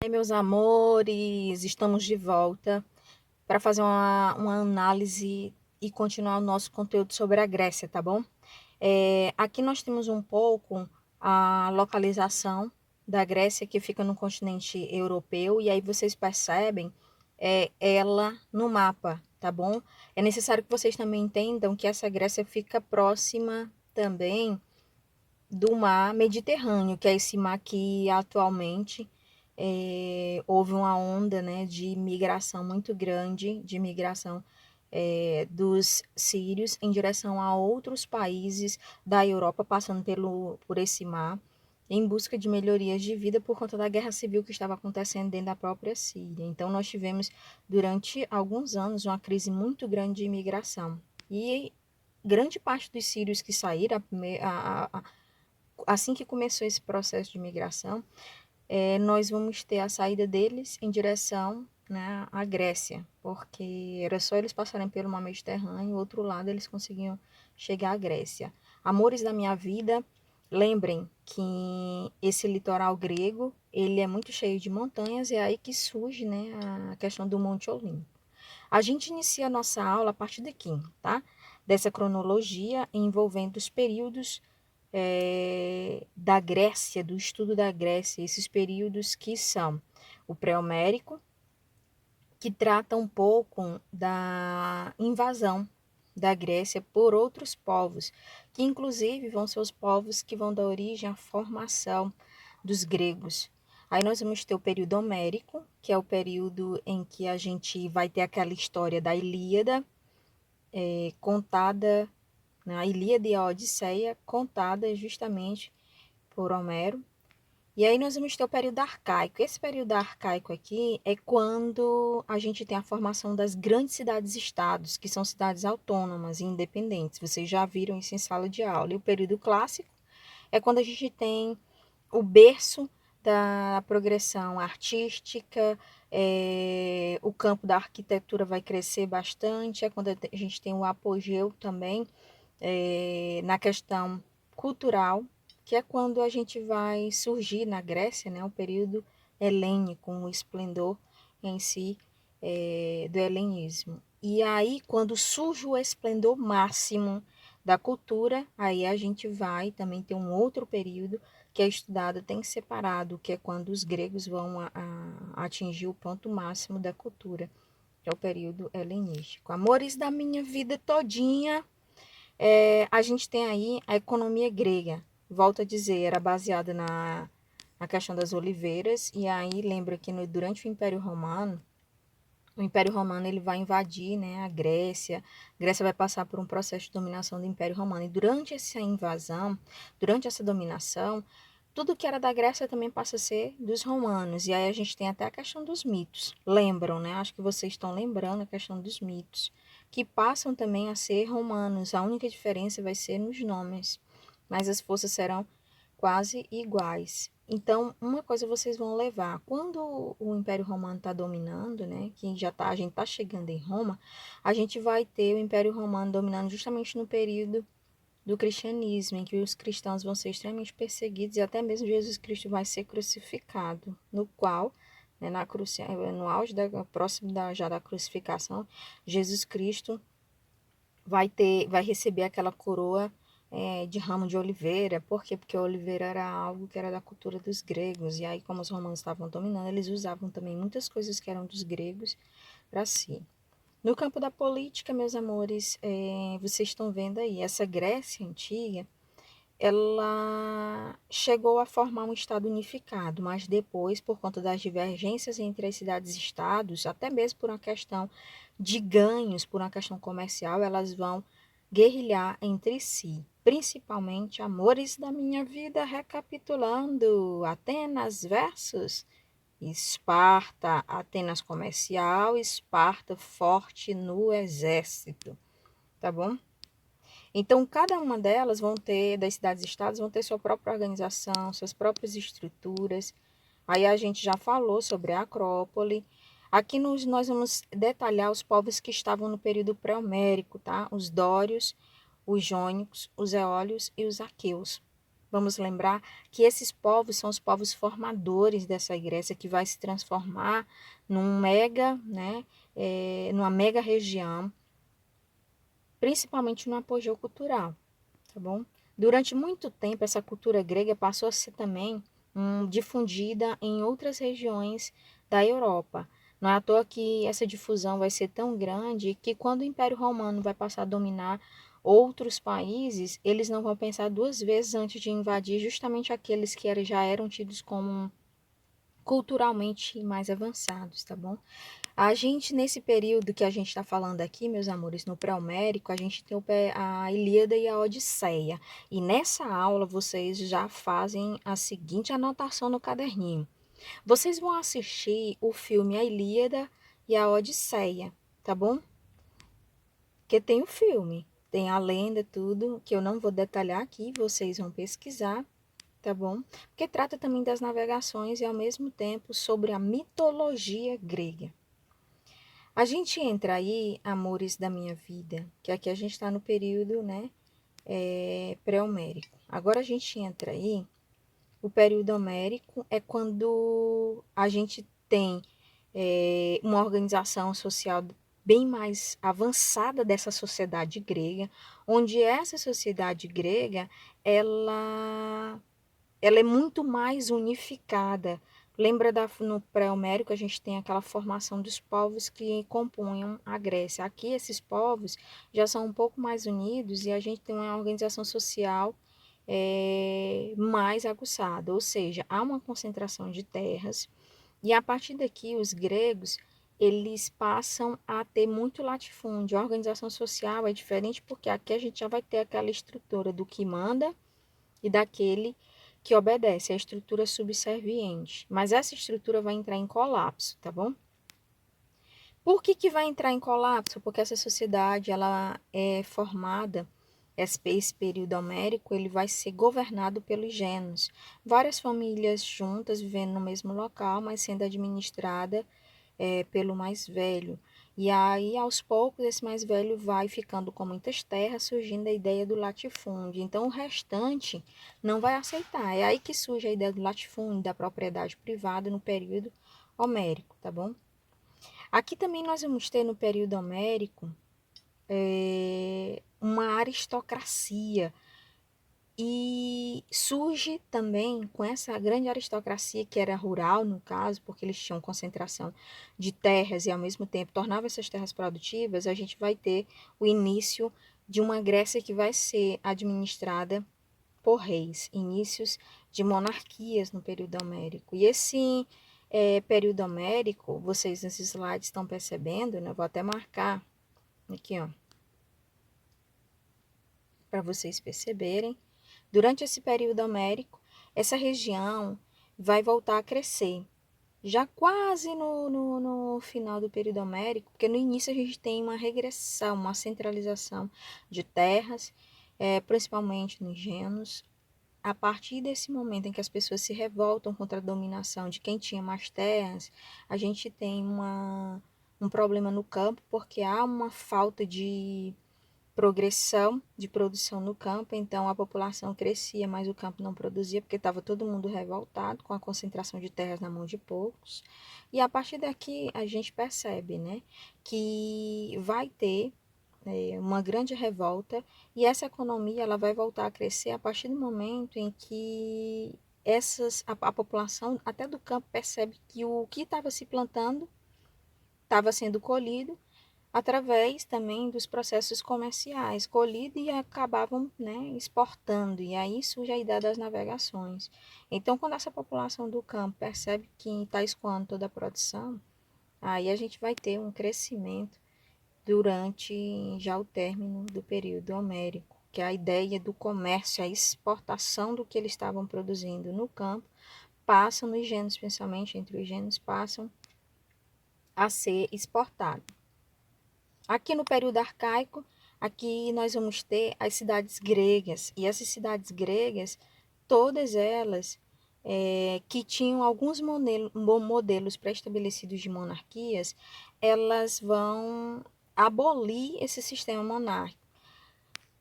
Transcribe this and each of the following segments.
Oi, meus amores, estamos de volta para fazer uma análise e continuar o nosso conteúdo sobre a Grécia, tá bom? Aqui nós temos um pouco a localização da Grécia, que fica no continente europeu, e aí vocês percebem ela no mapa, tá bom? É necessário que vocês também entendam que essa Grécia fica próxima também do mar Mediterrâneo, que é esse mar que atualmente houve uma onda, né, de migração muito grande, de migração dos sírios em direção a outros países da Europa, passando por esse mar, em busca de melhorias de vida por conta da guerra civil que estava acontecendo dentro da própria Síria. Então, nós tivemos, durante alguns anos, uma crise muito grande de imigração. E grande parte dos sírios que saíram, assim que começou esse processo de migração, nós vamos ter a saída deles em direção, né, à Grécia, porque era só eles passarem pelo mar Mediterrâneo, o outro lado eles conseguiam chegar à Grécia. Amores da minha vida, lembrem que esse litoral grego, ele é muito cheio de montanhas, e é aí que surge, né, a questão do Monte Olimpo. A gente inicia a nossa aula a partir daqui, tá? Dessa cronologia envolvendo os períodos da Grécia, do estudo da Grécia, esses períodos que são o pré-homérico, que trata um pouco da invasão da Grécia por outros povos, que inclusive vão ser os povos que vão dar origem à formação dos gregos. Aí nós vamos ter o período homérico, que é o período em que a gente vai ter aquela história da Ilíada, contada, né, a Ilíada e a Odisseia, contada justamente por Homero. E aí nós vamos ter o período arcaico. Esse período arcaico aqui é quando a gente tem a formação das grandes cidades-estados, que são cidades autônomas e independentes. Vocês já viram isso em sala de aula. E o período clássico é quando a gente tem o berço da progressão artística, o campo da arquitetura vai crescer bastante, é quando a gente tem o apogeu também na questão cultural, que é quando a gente vai surgir na Grécia, né, o período helênico, o esplendor em si do helenismo. E aí, quando surge o esplendor máximo da cultura, aí a gente vai também ter um outro período que é estudado, tem separado, que é quando os gregos vão atingir o ponto máximo da cultura, que é o período helenístico. Amores da minha vida todinha, a gente tem aí a economia grega. Volto a dizer, era baseada na questão das oliveiras. E aí lembra que durante o Império Romano ele vai invadir, né, a Grécia. A Grécia vai passar por um processo de dominação do Império Romano. E durante essa invasão, durante essa dominação, tudo que era da Grécia também passa a ser dos romanos. E aí a gente tem até a questão dos mitos. Lembram, né? Acho que vocês estão lembrando a questão dos mitos, que passam também a ser romanos. A única diferença vai ser nos nomes, mas as forças serão quase iguais. Então, uma coisa vocês vão levar, quando o Império Romano está dominando, né, que a gente está chegando em Roma, a gente vai ter o Império Romano dominando justamente no período do cristianismo, em que os cristãos vão ser extremamente perseguidos e até mesmo Jesus Cristo vai ser crucificado, no qual, né, no auge próximo já da crucificação, Jesus Cristo vai receber aquela coroa de ramo de oliveira. Por quê? Porque a oliveira era algo que era da cultura dos gregos, e aí como os romanos estavam dominando, eles usavam também muitas coisas que eram dos gregos para si. No campo da política, meus amores, vocês estão vendo aí, essa Grécia antiga, ela chegou a formar um estado unificado, mas depois, por conta das divergências entre as cidades-estados, até mesmo por uma questão de ganhos, por uma questão comercial, elas vão guerrilhar entre si. Principalmente, amores da minha vida, recapitulando, Atenas versus Esparta, Atenas comercial, Esparta forte no exército, tá bom? Então, cada uma delas das cidades-estados, vão ter sua própria organização, suas próprias estruturas. Aí a gente já falou sobre a Acrópole. Aqui nós vamos detalhar os povos que estavam no período pré-homérico, tá? Os dórios, os jônicos, os eólios e os aqueus. Vamos lembrar que esses povos são os povos formadores dessa Grécia, que vai se transformar num mega, né, numa mega região, principalmente no apogeu cultural, tá bom? Durante muito tempo, essa cultura grega passou a ser também difundida em outras regiões da Europa. Não é à toa que essa difusão vai ser tão grande que quando o Império Romano vai passar a dominar outros países, eles não vão pensar duas vezes antes de invadir justamente aqueles que já eram tidos como culturalmente mais avançados, tá bom? A gente, nesse período que a gente está falando aqui, meus amores, no pré-homérico, a gente tem a Ilíada e a Odisseia. E nessa aula vocês já fazem a seguinte anotação no caderninho. Vocês vão assistir o filme A Ilíada e a Odisseia, tá bom? Porque tem o filme, tem a lenda, tudo, que eu não vou detalhar aqui, vocês vão pesquisar, tá bom? Porque trata também das navegações e ao mesmo tempo sobre a mitologia grega. A gente entra aí, amores da minha vida, que aqui a gente está no período, né, pré-homérico. Agora a gente entra aí, o período homérico é quando a gente tem uma organização social bem mais avançada dessa sociedade grega, onde essa sociedade grega, ela é muito mais unificada. Lembra no pré-homérico a gente tem aquela formação dos povos que compunham a Grécia. Aqui esses povos já são um pouco mais unidos e a gente tem uma organização social mais aguçada, ou seja, há uma concentração de terras e a partir daqui os gregos eles passam a ter muito latifúndio. A organização social é diferente porque aqui a gente já vai ter aquela estrutura do que manda e daquele que obedece, a estrutura subserviente. Mas essa estrutura vai entrar em colapso, tá bom? Por que vai entrar em colapso? Porque essa sociedade ela é formada, esse período homérico, ele vai ser governado pelos gênios. Várias famílias juntas vivendo no mesmo local, mas sendo administrada pelo mais velho. E aí, aos poucos, esse mais velho vai ficando com muitas terras, surgindo a ideia do latifúndio. Então, o restante não vai aceitar. É aí que surge a ideia do latifúndio, da propriedade privada no período homérico, tá bom? Aqui também nós vamos ter no período homérico uma aristocracia. E surge também com essa grande aristocracia que era rural, no caso, porque eles tinham concentração de terras e ao mesmo tempo tornavam essas terras produtivas, a gente vai ter o início de uma Grécia que vai ser administrada por reis, inícios de monarquias no período homérico. E esse período homérico, vocês nesses slides estão percebendo, né? Eu vou até marcar aqui, ó, para vocês perceberem. Durante esse período homérico, essa região vai voltar a crescer. Já quase no final do período homérico, porque no início a gente tem uma regressão, uma centralização de terras, principalmente nos gênios. A partir desse momento em que as pessoas se revoltam contra a dominação de quem tinha mais terras, a gente tem um problema no campo, porque há uma falta de progressão de produção no campo, então a população crescia, mas o campo não produzia, porque estava todo mundo revoltado com a concentração de terras na mão de poucos. E a partir daqui a gente percebe, né, que vai ter uma grande revolta e essa economia ela vai voltar a crescer a partir do momento em que a população até do campo percebe que o que estava se plantando estava sendo colhido através também dos processos comerciais, colhido e acabavam, né, exportando, e aí surge a ideia das navegações. Então, quando essa população do campo percebe que está escoando toda a produção, aí a gente vai ter um crescimento durante já o término do período homérico, que é a ideia do comércio, a exportação do que eles estavam produzindo no campo, passam nos gêneros, principalmente entre os gêneros, passam a ser exportado. Aqui no período arcaico, aqui nós vamos ter as cidades gregas. E essas cidades gregas, todas elas que tinham alguns modelos pré-estabelecidos de monarquias, elas vão abolir esse sistema monárquico.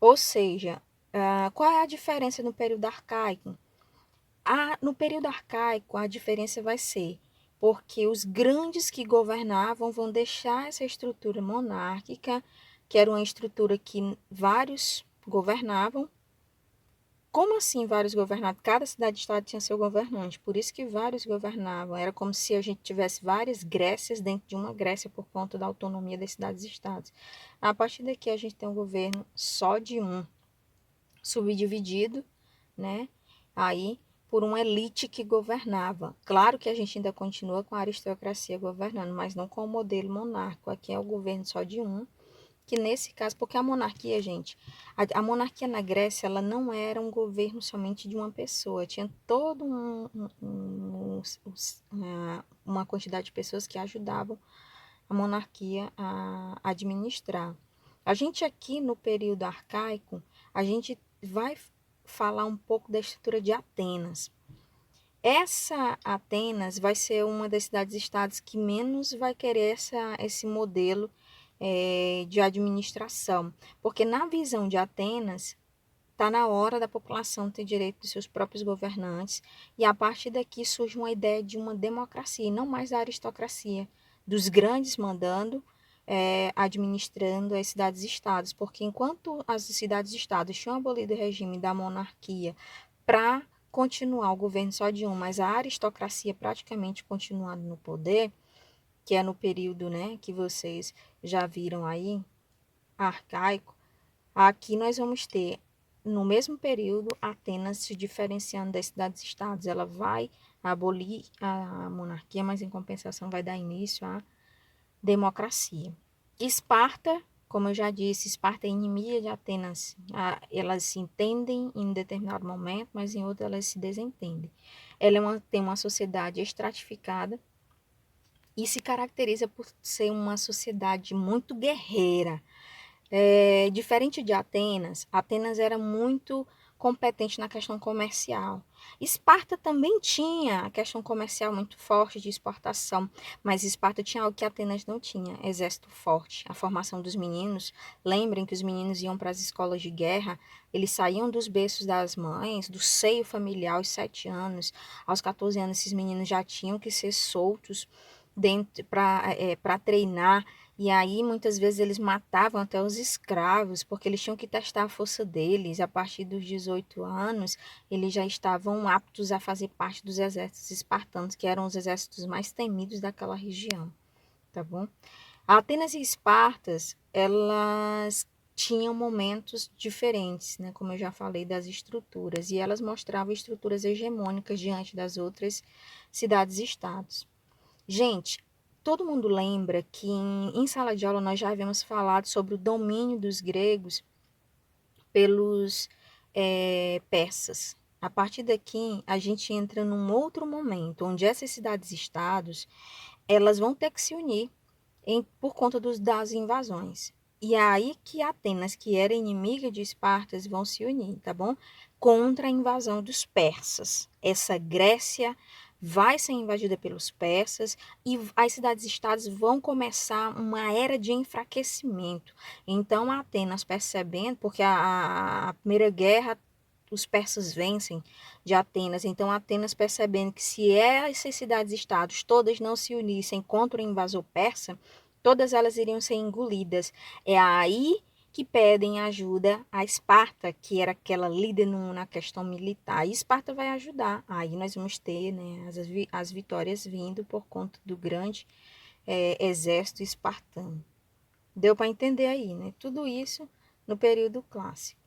Ou seja, Qual é a diferença no período arcaico? No período arcaico, a diferença vai ser porque os grandes que governavam vão deixar essa estrutura monárquica, que era uma estrutura que vários governavam. Como assim vários governavam? Cada cidade-estado tinha seu governante, por isso que vários governavam. Era como se a gente tivesse várias Grécias dentro de uma Grécia por conta da autonomia das cidades-estados. A partir daqui a gente tem um governo só de um, subdividido, né? Aí por uma elite que governava. Claro que a gente ainda continua com a aristocracia governando, mas não com o modelo monárquico. Aqui é o governo só de um, que nesse caso, porque a monarquia, gente, a monarquia na Grécia, ela não era um governo somente de uma pessoa, tinha todo uma quantidade de pessoas que ajudavam a monarquia a administrar. A gente aqui no período arcaico, a gente vai falar um pouco da estrutura de Atenas. Essa Atenas vai ser uma das cidades-estados que menos vai querer esse modelo de administração, porque na visão de Atenas está na hora da população ter direito dos seus próprios governantes e a partir daqui surge uma ideia de uma democracia e não mais da aristocracia, dos grandes mandando, administrando as cidades-estados, porque enquanto as cidades-estados tinham abolido o regime da monarquia para continuar o governo só de um, mas a aristocracia praticamente continuando no poder, que é no período, né, que vocês já viram aí, arcaico, aqui nós vamos ter, no mesmo período, Atenas se diferenciando das cidades-estados. Ela vai abolir a monarquia, mas em compensação vai dar início à democracia. Esparta, como eu já disse, Esparta é inimiga de Atenas. Elas se entendem em um determinado momento, mas em outro elas se desentendem. Ela tem uma sociedade estratificada e se caracteriza por ser uma sociedade muito guerreira. Diferente de Atenas, Atenas era muito competente na questão comercial. Esparta também tinha a questão comercial muito forte de exportação, mas Esparta tinha algo que Atenas não tinha, exército forte. A formação dos meninos, lembrem que os meninos iam para as escolas de guerra, eles saíam dos berços das mães, do seio familiar aos 7 anos. Aos 14 anos, esses meninos já tinham que ser soltos para treinar, e aí muitas vezes eles matavam até os escravos, porque eles tinham que testar a força deles. A partir dos 18 anos, eles já estavam aptos a fazer parte dos exércitos espartanos, que eram os exércitos mais temidos daquela região, tá bom? Atenas e Espartas, elas tinham momentos diferentes, né? Como eu já falei das estruturas, e elas mostravam estruturas hegemônicas diante das outras cidades-estados. Gente, todo mundo lembra que em sala de aula nós já havíamos falado sobre o domínio dos gregos pelos persas. A partir daqui, a gente entra num outro momento, onde essas cidades-estados, elas vão ter que se unir por conta das invasões. E é aí que Atenas, que era inimiga de Espartas, vão se unir, tá bom? Contra a invasão dos persas. Essa Grécia vai ser invadida pelos persas e as cidades-estados vão começar uma era de enfraquecimento. Então, Atenas percebendo, porque a primeira guerra os persas vencem de Atenas. Então, Atenas percebendo que se essas cidades-estados todas não se unissem contra o invasor persa, todas elas iriam ser engolidas. É aí que pedem ajuda a Esparta, que era aquela líder na questão militar. E Esparta vai ajudar. Aí nós vamos ter, né, as vitórias vindo por conta do grande exército espartano. Deu para entender aí, né? Tudo isso no período clássico.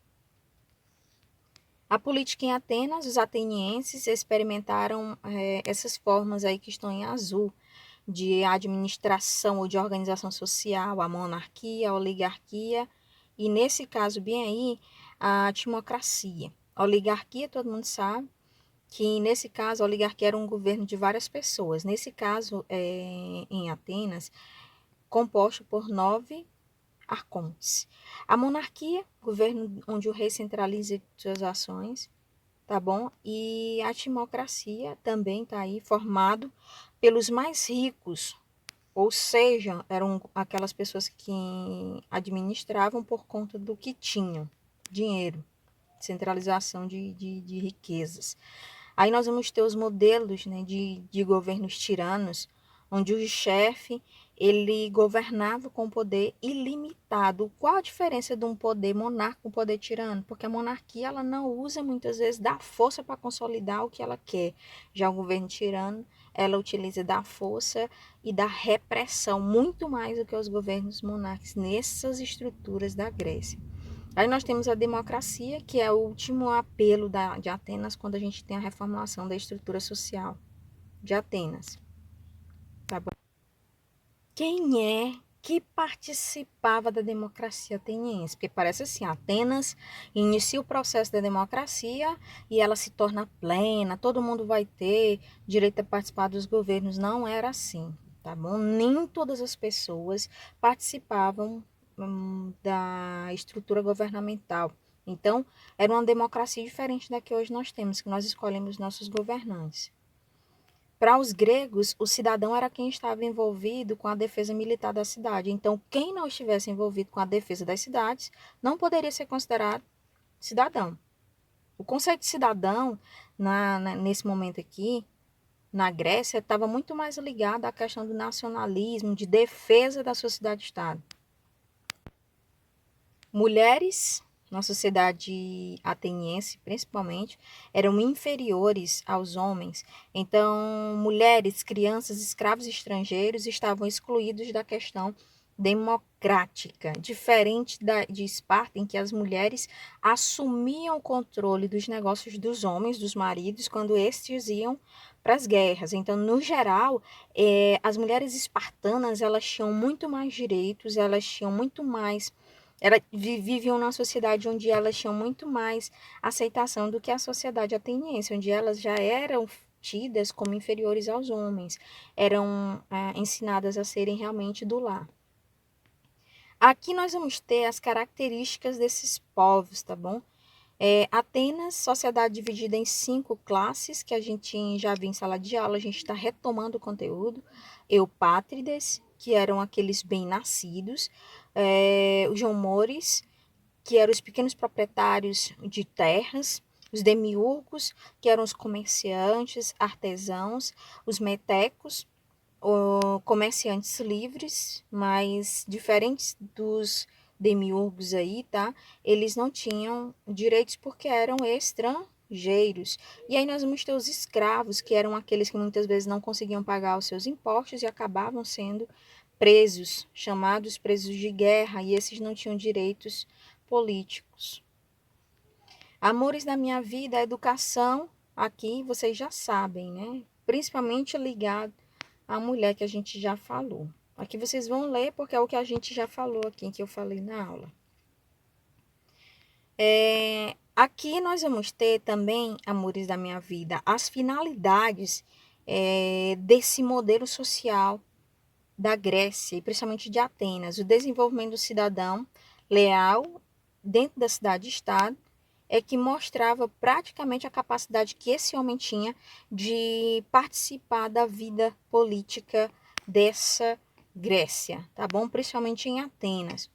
A política em Atenas, os atenienses experimentaram essas formas aí que estão em azul, de administração ou de organização social, a monarquia, a oligarquia e, nesse caso bem aí, a timocracia. A oligarquia, todo mundo sabe que, nesse caso, a oligarquia era um governo de várias pessoas. Nesse caso, em Atenas, composto por 9 arcontes. A monarquia, governo onde o rei centraliza suas ações, tá bom? E a timocracia também está aí formado pelos mais ricos, ou seja, eram aquelas pessoas que administravam por conta do que tinham, dinheiro, centralização de riquezas. Aí nós vamos ter os modelos, né, de governos tiranos, onde o chefe ele governava com poder ilimitado. Qual a diferença de um poder monarca com poder tirano? Porque a monarquia ela não usa muitas vezes da força para consolidar o que ela quer. Já o governo tirano, ela utiliza da força e da repressão, muito mais do que os governos monárquicos nessas estruturas da Grécia. Aí nós temos a democracia, que é o último apelo de Atenas, quando a gente tem a reformulação da estrutura social de Atenas. Tá bom? Quem é que participava da democracia ateniense? Porque parece assim, Atenas inicia o processo da democracia e ela se torna plena, todo mundo vai ter direito a participar dos governos. Não era assim, tá bom? Nem todas as pessoas participavam da estrutura governamental. Então, era uma democracia diferente da que hoje nós temos, que nós escolhemos nossos governantes. Para os gregos, o cidadão era quem estava envolvido com a defesa militar da cidade. Então, quem não estivesse envolvido com a defesa das cidades não poderia ser considerado cidadão. O conceito de cidadão, nesse momento aqui, na Grécia, estava muito mais ligado à questão do nacionalismo, de defesa da sociedade-estado. Mulheres, na sociedade ateniense, principalmente, eram inferiores aos homens. Então, mulheres, crianças, escravos estrangeiros estavam excluídos da questão democrática, diferente de Esparta, em que as mulheres assumiam o controle dos negócios dos homens, dos maridos, quando estes iam para as guerras. Então, no geral, as mulheres espartanas elas tinham muito mais direitos, elas tinham muito mais viviam numa sociedade onde elas tinham muito mais aceitação do que a sociedade ateniense, onde elas já eram tidas como inferiores aos homens, eram ensinadas a serem realmente do lar. Aqui nós vamos ter as características desses povos, tá bom? Atenas, sociedade dividida em 5 classes, que a gente já viu em sala de aula, a gente está retomando o conteúdo. Eupátrides, que eram aqueles bem-nascidos, os Jomores, que eram os pequenos proprietários de terras, os demiurgos, que eram os comerciantes, artesãos, os metecos, comerciantes livres, mas diferentes dos demiurgos aí, tá? Eles não tinham direitos porque eram estrangeiros. E aí nós vamos ter os escravos, que eram aqueles que muitas vezes não conseguiam pagar os seus impostos e acabavam sendo presos, chamados presos de guerra, e esses não tinham direitos políticos. Amores da minha vida, a educação, aqui vocês já sabem, né? Principalmente ligado à mulher que a gente já falou. Aqui vocês vão ler porque é o que a gente já falou aqui, que eu falei na aula. Aqui nós vamos ter também, amores da minha vida, as finalidades desse modelo social da Grécia, e principalmente de Atenas, o desenvolvimento do cidadão leal dentro da cidade-estado, que mostrava praticamente a capacidade que esse homem tinha de participar da vida política dessa Grécia, tá bom? Principalmente em Atenas.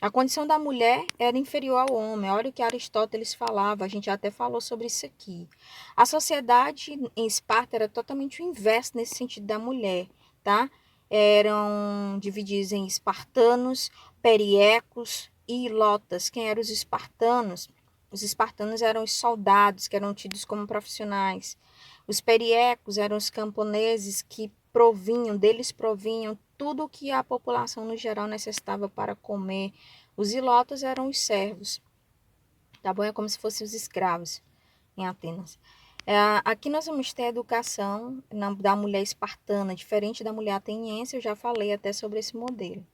A condição da mulher era inferior ao homem. Olha o que Aristóteles falava, a gente até falou sobre isso aqui. A sociedade em Esparta era totalmente o inverso nesse sentido da mulher, tá? Eram divididos em espartanos, periecos e ilotas. Quem eram os espartanos? Os espartanos eram os soldados que eram tidos como profissionais. Os periecos eram os camponeses que deles provinham tudo o que a população no geral necessitava para comer. Os ilotas eram os servos, tá bom? É como se fossem os escravos em Atenas. Aqui nós vamos ter a educação da mulher espartana, diferente da mulher ateniense, eu já falei até sobre esse modelo.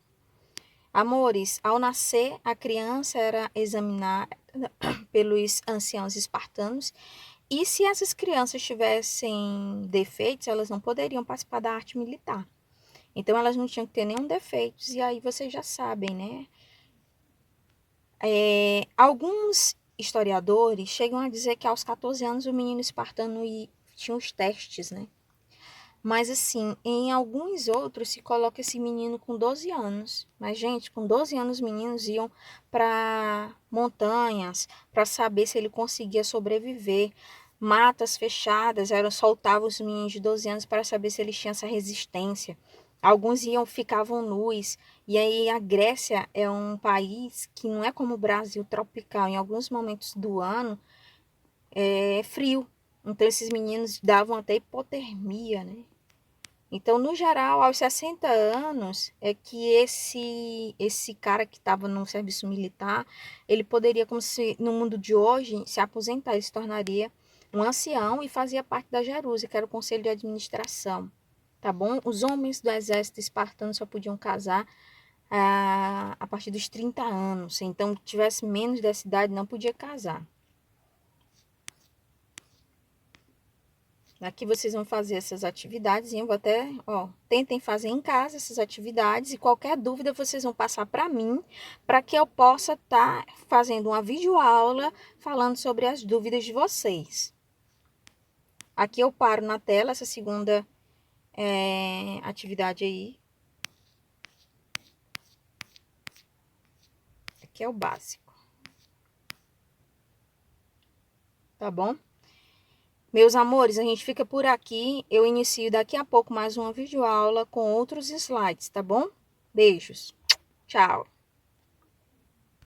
Amores, ao nascer, a criança era examinada pelos anciãos espartanos, e se essas crianças tivessem defeitos, elas não poderiam participar da arte militar. Então, elas não tinham que ter nenhum defeito, e aí vocês já sabem, né? Alguns historiadores chegam a dizer que aos 14 anos o menino espartano tinha os testes, né? Mas assim, em alguns outros se coloca esse menino com 12 anos. Mas, gente, com 12 anos, os meninos iam para montanhas para saber se ele conseguia sobreviver. Matas fechadas, eram soltavam os meninos de 12 anos para saber se eles tinham essa resistência. Alguns iam, ficavam nus. E aí a Grécia é um país que não é como o Brasil tropical. Em alguns momentos do ano é frio. Então esses meninos davam até hipotermia, né? Então, no geral, aos 60 anos, é que esse cara que estava no serviço militar, ele poderia, como se no mundo de hoje, se aposentar, ele se tornaria um ancião e fazia parte da Jerusa, que era o conselho de administração, tá bom? Os homens do exército espartano só podiam casar a partir dos 30 anos, então, se tivesse menos dessa idade, não podia casar. Aqui vocês vão fazer essas atividades, eu vou até, ó, tentem fazer em casa essas atividades e qualquer dúvida vocês vão passar para mim, para que eu possa estar fazendo uma videoaula falando sobre as dúvidas de vocês. Aqui eu paro na tela essa segunda atividade aí. Aqui é o básico. Tá bom? Meus amores, a gente fica por aqui. Eu inicio daqui a pouco mais uma videoaula com outros slides, tá bom? Beijos. Tchau.